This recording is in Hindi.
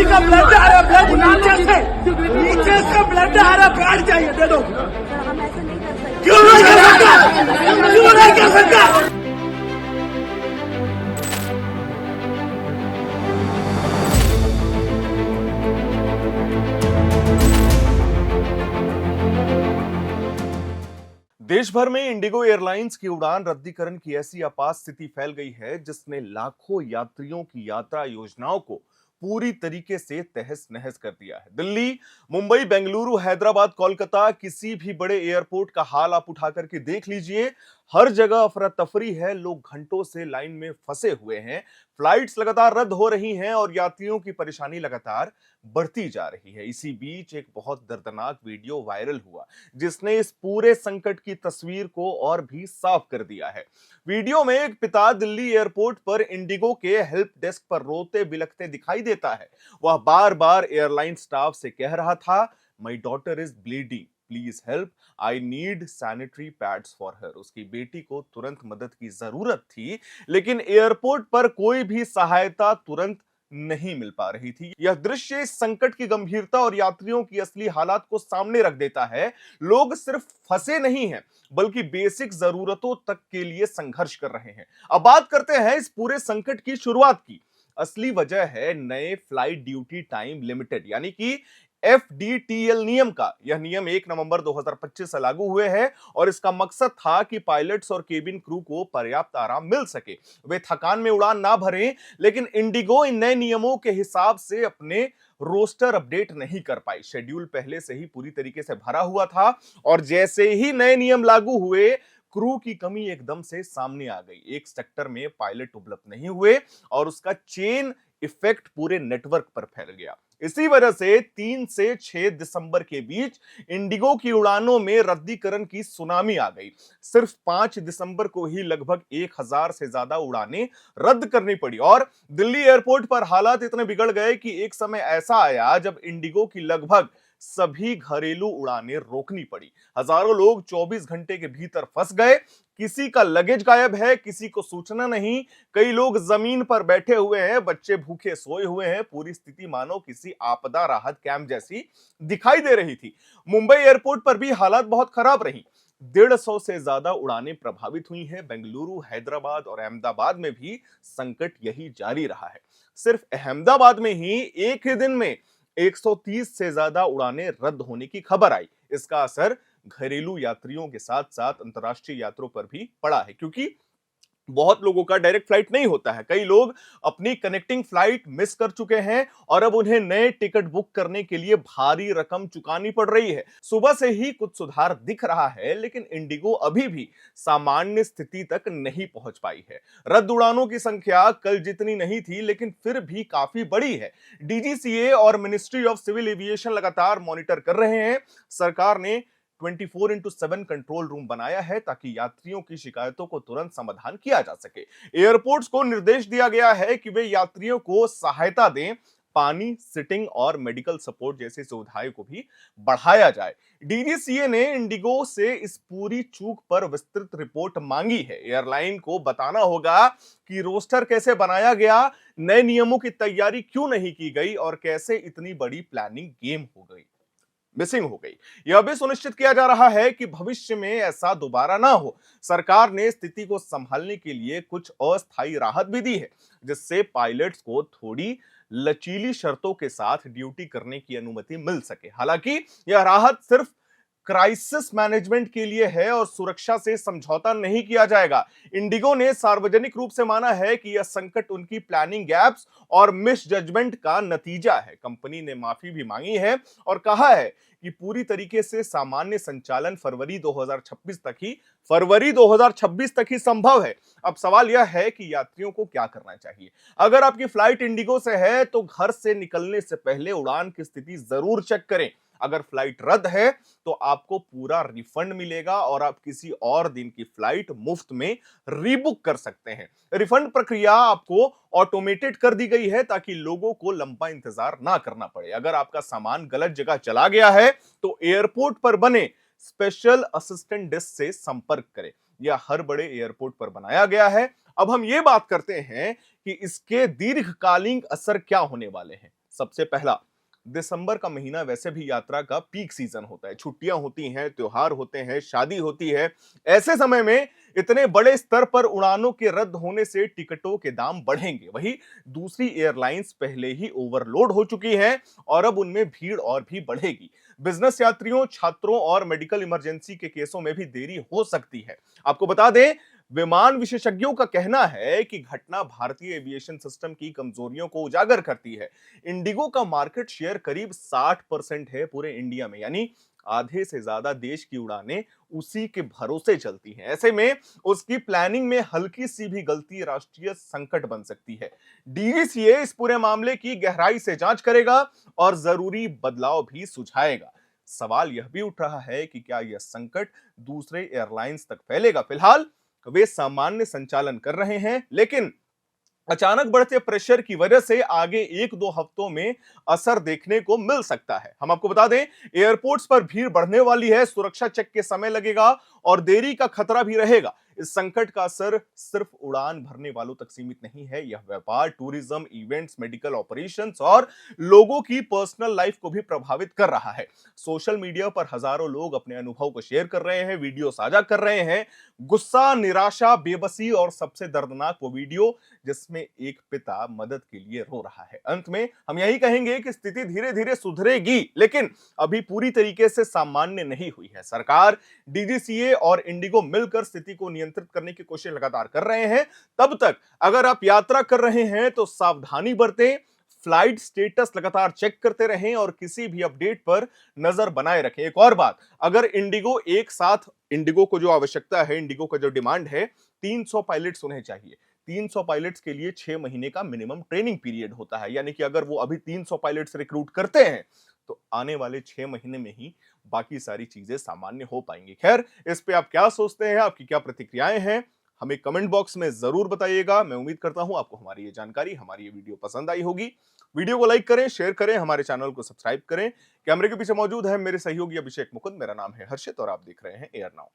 बेटी का ब्लड आ रहा है, ब्लड नीचे से ब्लड आ रहा है, बैठ जाइए, दे दो। हम ऐसा नहीं कर सकते। क्यों नहीं कर सकता, क्यों नहीं कर सकता? देश भर में इंडिगो एयरलाइंस की उड़ान रद्दीकरण की ऐसी आपात स्थिति फैल गई है जिसने लाखों यात्रियों की यात्रा योजनाओं को पूरी तरीके से तहस नहस कर दिया है। दिल्ली, मुंबई, बेंगलुरु, हैदराबाद, कोलकाता, किसी भी बड़े एयरपोर्ट का हाल आप उठा करके देख लीजिए, हर जगह अफरा तफरी है। लोग घंटों से लाइन में फंसे हुए हैं, फ्लाइट्स लगातार रद्द हो रही हैं और यात्रियों की परेशानी लगातार बढ़ती जा रही है। इसी बीच एक बहुत दर्दनाक वीडियो वायरल हुआ जिसने इस पूरे संकट की तस्वीर को और भी साफ कर दिया है। वीडियो में एक पिता दिल्ली एयरपोर्ट पर इंडिगो के हेल्प डेस्क पर रोते बिलखते दिखाई देता है। वह बार बार एयरलाइन स्टाफ से कह रहा था, my daughter is bleeding, please help, I need sanitary pads for her. उसकी बेटी को तुरंत मदद की जरूरत थी, लेकिन एयरपोर्ट पर कोई भी सहायता तुरंत नहीं मिल पा रही थी। यह दृश्य इस संकट की गंभीरता और यात्रियों की असली हालात को सामने रख देता है। लोग सिर्फ फंसे नहीं हैं, बल्कि बेसिक जरूरतों तक के लिए संघर्ष कर रहे हैं। अब बात करते हैं इस पूरे संकट की शुरुआत की। असली वजह है नए फ्लाइट ड्यूटी टाइम लिमिटेड यानी कि FDTL नियम का। यह नियम 1 नवंबर 2025 से लागू हुए हैं और इसका मकसद था कि पायलट्स और केबिन क्रू को पर्याप्त आराम मिल सके, वे थकान में उड़ान ना भरें। लेकिन इंडिगो इन नए नियमों के हिसाब से अपने रोस्टर अपडेट नहीं कर पाई। शेड्यूल पहले से ही पूरी तरीके से भरा हुआ था और जैसे ही नए नियम लागू हुए, क्रू की कमी एकदम से सामने आ गई। एक सेक्टर में पायलट उपलब्ध नहीं हुए और उसका चेन इफेक्ट पूरे नेटवर्क पर फैल गया। इसी वजह से 3 से 6 दिसंबर के बीच इंडिगो की उड़ानों में रद्दीकरण की सुनामी आ गई। सिर्फ 5 दिसंबर को ही लगभग 1000 से ज्यादा उड़ानें रद्द करनी पड़ी और दिल्ली एयरपोर्ट पर हालात इतने बिगड़ गए कि एक समय ऐसा आया जब इंडिगो की लगभग सभी घरेलू उड़ानें रोकनी पड़ी। हजारों लोग 24 घंटे के भीतर फंस गए। किसी का लगेज गायब है, किसी को सूचना नहीं, कई लोग जमीन पर बैठे हुए हैं, बच्चे भूखे सोए हुए हैं। पूरी स्थिति मानो किसी आपदा राहत कैंप जैसी दिखाई दे रही थी। मुंबई एयरपोर्ट पर भी हालात बहुत खराब रही। 150 से ज्यादा उड़ानें प्रभावित हुई हैं। बेंगलुरु, हैदराबाद और अहमदाबाद में भी संकट यही जारी रहा है। सिर्फ अहमदाबाद में ही एक ही दिन में 130 से ज्यादा उड़ानें रद्द होने की खबर आई। इसका असर घरेलू यात्रियों के साथ साथ अंतर्राष्ट्रीय यात्रियों पर भी पड़ा है, क्योंकि बहुत लोगों का डायरेक्ट फ्लाइट नहीं होता है। कई लोग अपनी कनेक्टिंग फ्लाइट मिस कर चुके हैं और अब उन्हें नए टिकट बुक करने के लिए भारी रकम चुकानी पड़ रही है। सुबह से ही कुछ सुधार दिख रहा है, लेकिन इंडिगो अभी भी सामान्य स्थिति तक नहीं पहुंच पाई है। रद्द उड़ानों की संख्या कल जितनी नहीं थी, लेकिन फिर भी काफी बड़ी है। DGCA और मिनिस्ट्री ऑफ सिविल एविएशन लगातार मॉनिटर कर रहे हैं। सरकार ने 24x7 कंट्रोल रूम बनाया है ताकि यात्रियों की शिकायतों को तुरंत समाधान किया जा सके। एयरपोर्ट्स को निर्देश दिया गया है कि वे यात्रियों को सहायता दें। पानी, सिटिंग और मेडिकल सपोर्ट जैसी सुविधाएं को भी बढ़ाया जाए। DGCA ने इंडिगो से इस पूरी चूक पर विस्तृत रिपोर्ट मांगी है। एयरलाइन को बताना होगा कि रोस्टर कैसे बनाया गया, नए नियमों की तैयारी क्यों नहीं की गई और कैसे इतनी बड़ी प्लानिंग गेम हो गई, मिसिंग हो गई। यह भी सुनिश्चित किया जा रहा है कि भविष्य में ऐसा दोबारा ना हो। सरकार ने स्थिति को संभालने के लिए कुछ अस्थायी राहत भी दी है, जिससे पायलट्स को थोड़ी लचीली शर्तों के साथ ड्यूटी करने की अनुमति मिल सके। हालांकि यह राहत सिर्फ क्राइसिस मैनेजमेंट के लिए है और सुरक्षा से समझौता नहीं किया जाएगा। इंडिगो ने सार्वजनिक रूप से माना है कि यह संकट उनकी प्लानिंग गैप्स और मिस जजमेंट का नतीजा है। कंपनी ने माफी भी मांगी है और कहा है कि पूरी तरीके से सामान्य संचालन फरवरी 2026 तक ही संभव है। अब सवाल यह है कि यात्रियों को क्या करना चाहिए। अगर आपकी फ्लाइट इंडिगो से है तो घर से निकलने से पहले उड़ान की स्थिति जरूर चेक करें। अगर फ्लाइट रद्द है तो आपको पूरा रिफंड मिलेगा और आप किसी और दिन की फ्लाइट मुफ्त में रीबुक कर सकते हैं। रिफंड प्रक्रिया आपको ऑटोमेटेड कर दी गई है ताकि लोगों को लंबा इंतजार ना करना पड़े। अगर आपका सामान गलत जगह चला गया है तो एयरपोर्ट पर बने स्पेशल असिस्टेंट डेस्क से संपर्क करें। यह हर बड़े एयरपोर्ट पर बनाया गया है। अब हम ये बात करते हैं कि इसके दीर्घकालीन असर क्या होने वाले हैं। सबसे पहला, दिसंबर का महीना वैसे भी यात्रा का पीक सीजन होता है। छुट्टियां होती हैं, त्योहार होते हैं, शादी होती है। ऐसे समय में इतने बड़े स्तर पर उड़ानों के रद्द होने से टिकटों के दाम बढ़ेंगे। वहीं दूसरी एयरलाइंस पहले ही ओवरलोड हो चुकी हैं और अब उनमें भीड़ और भी बढ़ेगी। बिजनेस यात्रियों, छात्रों और मेडिकल इमरजेंसी के केसों में भी देरी हो सकती है। आपको बता दें, विमान विशेषज्ञों का कहना है कि घटना भारतीय एविएशन सिस्टम की कमजोरियों को उजागर करती है। इंडिगो का मार्केट शेयर करीब 60% है पूरे इंडिया में, यानी आधे से ज्यादा देश की उड़ानें उसी के भरोसे चलती हैं। ऐसे में उसकी प्लानिंग में हल्की सी भी गलती राष्ट्रीय संकट बन सकती है। डीजीसीए इस पूरे मामले की गहराई से जांच करेगा और जरूरी बदलाव भी सुझाएगा। सवाल यह भी उठ रहा है कि क्या यह संकट दूसरे एयरलाइंस तक फैलेगा। फिलहाल वे सामान्य संचालन कर रहे हैं, लेकिन अचानक बढ़ते प्रेशर की वजह से आगे 1-2 हफ्तों में असर देखने को मिल सकता है। हम आपको बता दें, एयरपोर्ट्स पर भीड़ बढ़ने वाली है, सुरक्षा चेक के समय लगेगा और देरी का खतरा भी रहेगा। इस संकट का असर सिर्फ उड़ान भरने वालों तक सीमित नहीं है, यह व्यापार, टूरिज्म, इवेंट्स, मेडिकल ऑपरेशंस और लोगों की पर्सनल लाइफ को भी प्रभावित कर रहा है। सोशल मीडिया पर हजारों लोग अपने अनुभव को शेयर कर रहे हैं, वीडियो साझा कर रहे हैं। गुस्सा, निराशा, बेबसी और सबसे दर्दनाक वो वीडियो जिसमें एक पिता मदद के लिए रो रहा है। अंत में हम यही कहेंगे कि स्थिति धीरे धीरे सुधरेगी, लेकिन अभी पूरी तरीके से सामान्य नहीं हुई है। सरकार, डीजीसीए और इंडिगो मिलकर स्थिति को नियंत्रित करने की कोशिश लगातार कर रहे हैं। तब तक अगर आप यात्रा कर रहे हैं तो सावधानी बरतें, फ्लाइट स्टेटस लगातार चेक करते रहें और किसी भी अपडेट पर नजर बनाए रखें। एक और बात, अगर इंडिगो को जो आवश्यकता है, इंडिगो का जो डिमांड है, 300 पायलट्स उन्हें चाहिए। 300 पायलट्स के लिए 6 महीने का मिनिमम ट्रेनिंग पीरियड होता है, यानी कि अगर वो अभी 300 पायलट्स रिक्रूट करते हैं तो आने वाले 6 महीने में ही बाकी सारी चीजें सामान्य हो पाएंगी। खैर, इस पे आप क्या सोचते हैं, आपकी क्या प्रतिक्रियाएं हैं, हमें कमेंट बॉक्स में जरूर बताइएगा। मैं उम्मीद करता हूं आपको हमारी ये जानकारी, हमारी ये वीडियो पसंद आई होगी। वीडियो को लाइक करें, शेयर करें, हमारे चैनल को सब्सक्राइब करें। कैमरे के पीछे मौजूद है मेरे सहयोगी अभिषेक मुकुंद। मेरा नाम है हर्षित और आप देख रहे हैं एयर नाउ।